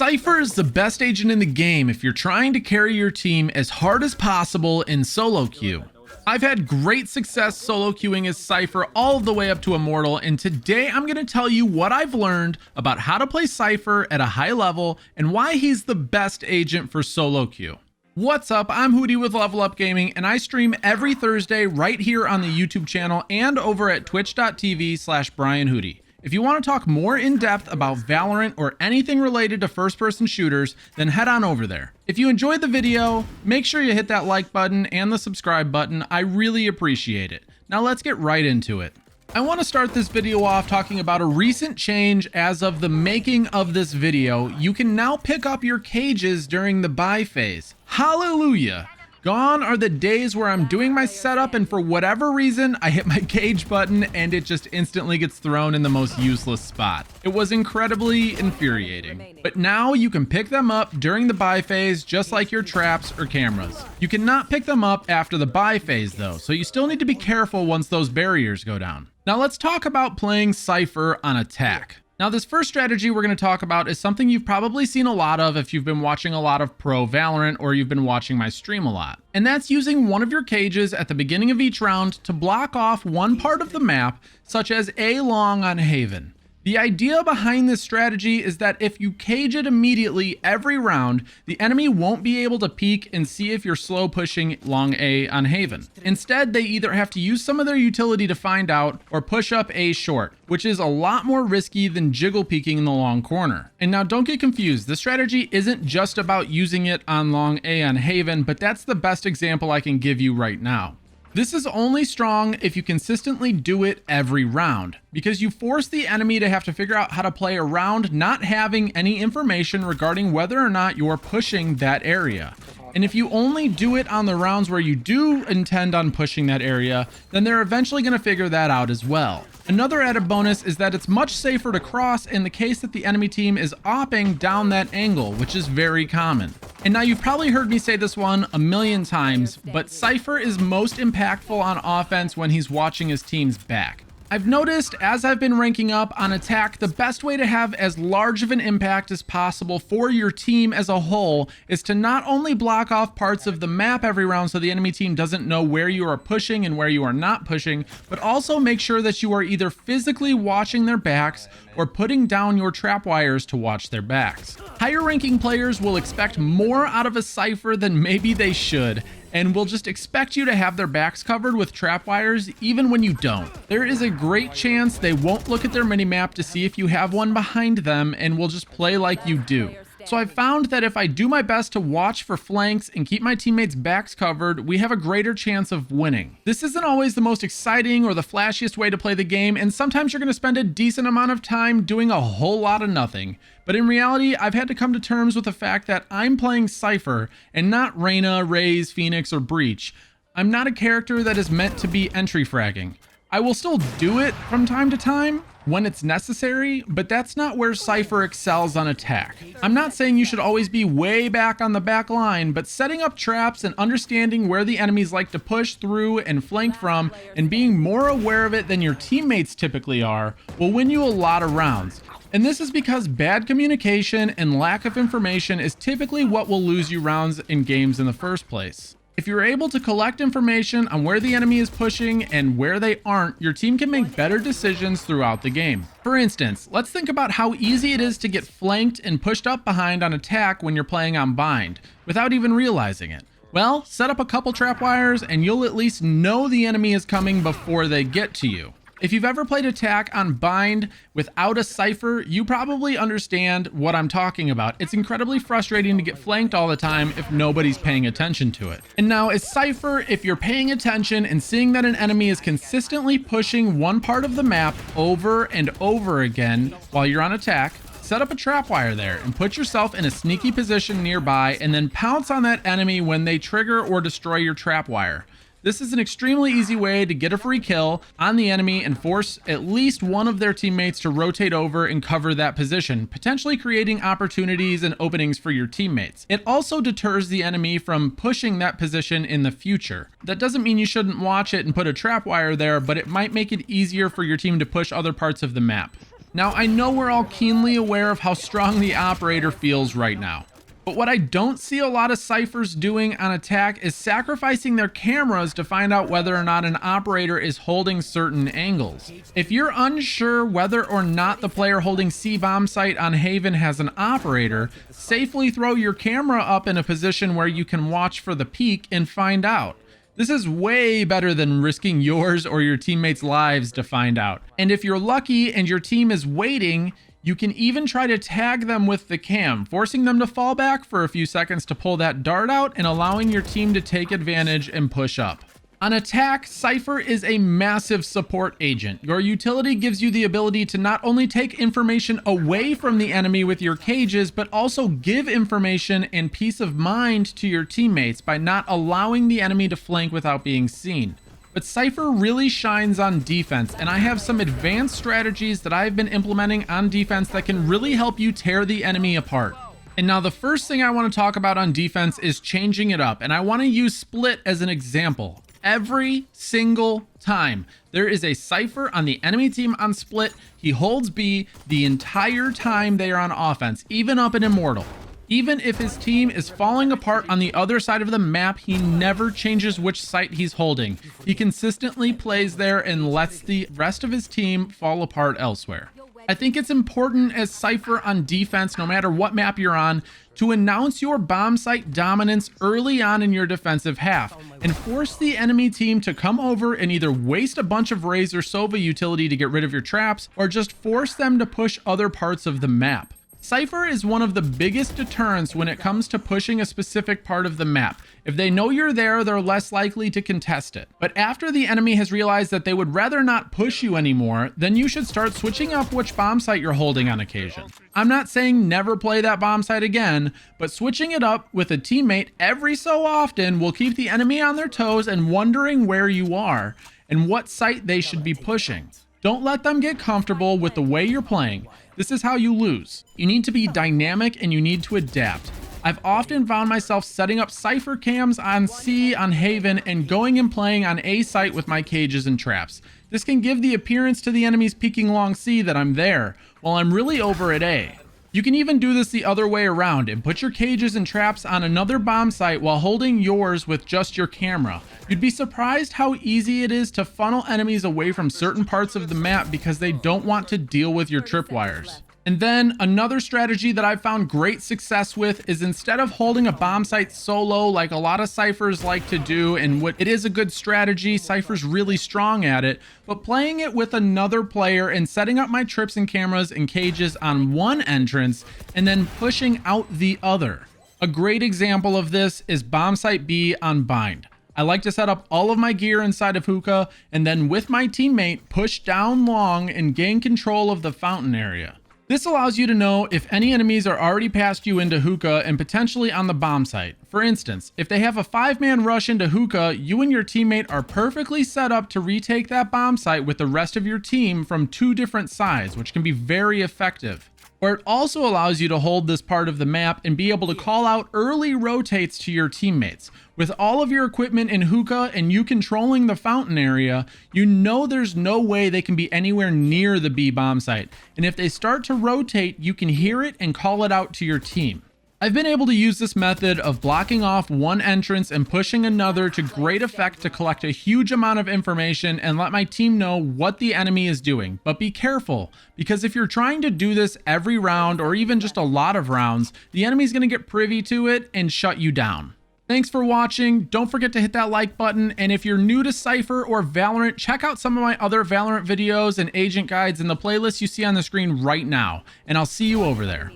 Cypher is the best agent in the game if you're trying to carry your team as hard as possible in solo queue. I've had great success solo queuing as Cypher all the way up to Immortal, and today I'm going to tell you what I've learned about how to play Cypher at a high level and why he's the best agent for solo queue. What's up? I'm Hootie with Level Up Gaming, and I stream every Thursday right here on the YouTube channel and over at twitch.tv/BrianHootie. If you want to talk more in depth about Valorant or anything related to first-person shooters, then head on over there. If you enjoyed the video, make sure you hit that like button and the subscribe button. I really appreciate it. Now let's get right into it. I want to start this video off talking about a recent change. As of the making of this video, you can now pick up your cages during the buy phase. Hallelujah! Gone are the days where I'm doing my setup and for whatever reason I hit my cage button and it just instantly gets thrown in the most useless spot. It was incredibly infuriating. But now you can pick them up during the buy phase just like your traps or cameras. You cannot pick them up after the buy phase though, so you still need to be careful once those barriers go down. Now let's talk about playing Cypher on attack. Now this first strategy we're going to talk about is something you've probably seen a lot of if you've been watching a lot of pro Valorant or you've been watching my stream a lot. And that's using one of your cages at the beginning of each round to block off one part of the map, such as A long on Haven. The idea behind this strategy is that if you cage it immediately every round, the enemy won't be able to peek and see if you're slow pushing long A on Haven. Instead, they either have to use some of their utility to find out or push up A short, which is a lot more risky than jiggle peeking in the long corner. And now don't get confused, this strategy isn't just about using it on long A on Haven, but that's the best example I can give you right now. This is only strong if you consistently do it every round, because you force the enemy to have to figure out how to play around not having any information regarding whether or not you're pushing that area. And if you only do it on the rounds where you do intend on pushing that area, then they're eventually going to figure that out as well. Another added bonus is that it's much safer to cross in the case that the enemy team is opping down that angle, which is very common. And now you've probably heard me say this one a million times, but Cypher is most impactful on offense when he's watching his team's back. I've noticed as I've been ranking up on attack, the best way to have as large of an impact as possible for your team as a whole is to not only block off parts of the map every round so the enemy team doesn't know where you are pushing and where you are not pushing, but also make sure that you are either physically watching their backs or putting down your trap wires to watch their backs. Higher ranking players will expect more out of a Cypher than maybe they should, and will just expect you to have their backs covered with trap wires even when you don't. There is a great chance they won't look at their minimap to see if you have one behind them and will just play like you do. So I've found that if I do my best to watch for flanks and keep my teammates' backs covered, we have a greater chance of winning. This isn't always the most exciting or the flashiest way to play the game, and sometimes you're going to spend a decent amount of time doing a whole lot of nothing. But in reality, I've had to come to terms with the fact that I'm playing Cypher and not Reyna, Raze, Phoenix, or Breach. I'm not a character that is meant to be entry fragging. I will still do it from time to time when it's necessary, but that's not where Cypher excels on attack. I'm not saying you should always be way back on the back line, but setting up traps and understanding where the enemies like to push through and flank from and being more aware of it than your teammates typically are will win you a lot of rounds. And this is because bad communication and lack of information is typically what will lose you rounds in games in the first place. If you're able to collect information on where the enemy is pushing and where they aren't, your team can make better decisions throughout the game. For instance, let's think about how easy it is to get flanked and pushed up behind on attack when you're playing on bind, without even realizing it. Well, set up a couple trap wires and you'll at least know the enemy is coming before they get to you. If you've ever played attack on bind without a Cypher, you probably understand what I'm talking about. It's incredibly frustrating to get flanked all the time if nobody's paying attention to it. And now as Cypher, if you're paying attention and seeing that an enemy is consistently pushing one part of the map over and over again while you're on attack, set up a trap wire there and put yourself in a sneaky position nearby and then pounce on that enemy when they trigger or destroy your trap wire. This is an extremely easy way to get a free kill on the enemy and force at least one of their teammates to rotate over and cover that position, potentially creating opportunities and openings for your teammates. It also deters the enemy from pushing that position in the future. That doesn't mean you shouldn't watch it and put a trap wire there, but it might make it easier for your team to push other parts of the map. Now, I know we're all keenly aware of how strong the operator feels right now, but what I don't see a lot of ciphers doing on attack is sacrificing their cameras to find out whether or not an operator is holding certain angles. If you're unsure whether or not the player holding C bomb site on Haven has an operator, safely throw your camera up in a position where you can watch for the peak and find out. This is way better than risking yours or your teammates' lives to find out. And if you're lucky and your team is waiting, you can even try to tag them with the cam, forcing them to fall back for a few seconds to pull that dart out and allowing your team to take advantage and push up. On attack, Cypher is a massive support agent. Your utility gives you the ability to not only take information away from the enemy with your cages, but also give information and peace of mind to your teammates by not allowing the enemy to flank without being seen. But Cypher really shines on defense, and I have some advanced strategies that I've been implementing on defense that can really help you tear the enemy apart. And now the first thing I want to talk about on defense is changing it up, and I want to use Split as an example. Every single time there is a Cypher on the enemy team on Split, he holds B the entire time they are on offense, even up in Immortal. Even if his team is falling apart on the other side of the map, he never changes which site he's holding. He consistently plays there and lets the rest of his team fall apart elsewhere. I think it's important as Cypher on defense, no matter what map you're on, to announce your bomb site dominance early on in your defensive half and force the enemy team to come over and either waste a bunch of Raze or Sova utility to get rid of your traps, or just force them to push other parts of the map. Cypher is one of the biggest deterrents when it comes to pushing a specific part of the map. If they know you're there, they're less likely to contest it. But after the enemy has realized that they would rather not push you anymore, then you should start switching up which bomb site you're holding on occasion. I'm not saying never play that bomb site again, but switching it up with a teammate every so often will keep the enemy on their toes and wondering where you are and what site they should be pushing. Don't let them get comfortable with the way you're playing. This is how you lose. You need to be dynamic and you need to adapt. I've often found myself setting up Cypher cams on C on Haven and going and playing on A site with my cages and traps. This can give the appearance to the enemies peeking along C that I'm there, while I'm really over at A. You can even do this the other way around and put your cages and traps on another bomb site while holding yours with just your camera. You'd be surprised how easy it is to funnel enemies away from certain parts of the map because they don't want to deal with your tripwires. And then another strategy that I've found great success with is instead of holding a bomb site solo like a lot of Cyphers like to do, and what it is a good strategy, Cypher's really strong at it, but playing it with another player and setting up my trips and cameras and cages on one entrance and then pushing out the other. A great example of this is bomb site B on Bind. I like to set up all of my gear inside of Hookah and then with my teammate push down long and gain control of the fountain area. This allows you to know if any enemies are already past you into Hookah and potentially on the bomb site. For instance, if they have a 5-man rush into Hookah, you and your teammate are perfectly set up to retake that bomb site with the rest of your team from 2 different sides, which can be very effective. Or it also allows you to hold this part of the map and be able to call out early rotates to your teammates. With all of your equipment in Hookah and you controlling the fountain area, you know there's no way they can be anywhere near the B bomb site. And if they start to rotate, you can hear it and call it out to your team. I've been able to use this method of blocking off one entrance and pushing another to great effect to collect a huge amount of information and let my team know what the enemy is doing. But be careful, because if you're trying to do this every round or even just a lot of rounds, the enemy's going to get privy to it and shut you down. Thanks for watching. Don't forget to hit that like button. And if you're new to Cypher or Valorant, check out some of my other Valorant videos and agent guides in the playlist you see on the screen right now. And I'll see you over there.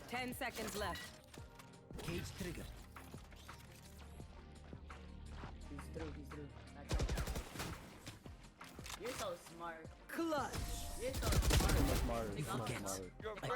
10 seconds left. Cage trigger. He's through. You're so smart. Clutch. You're so smart. Forget.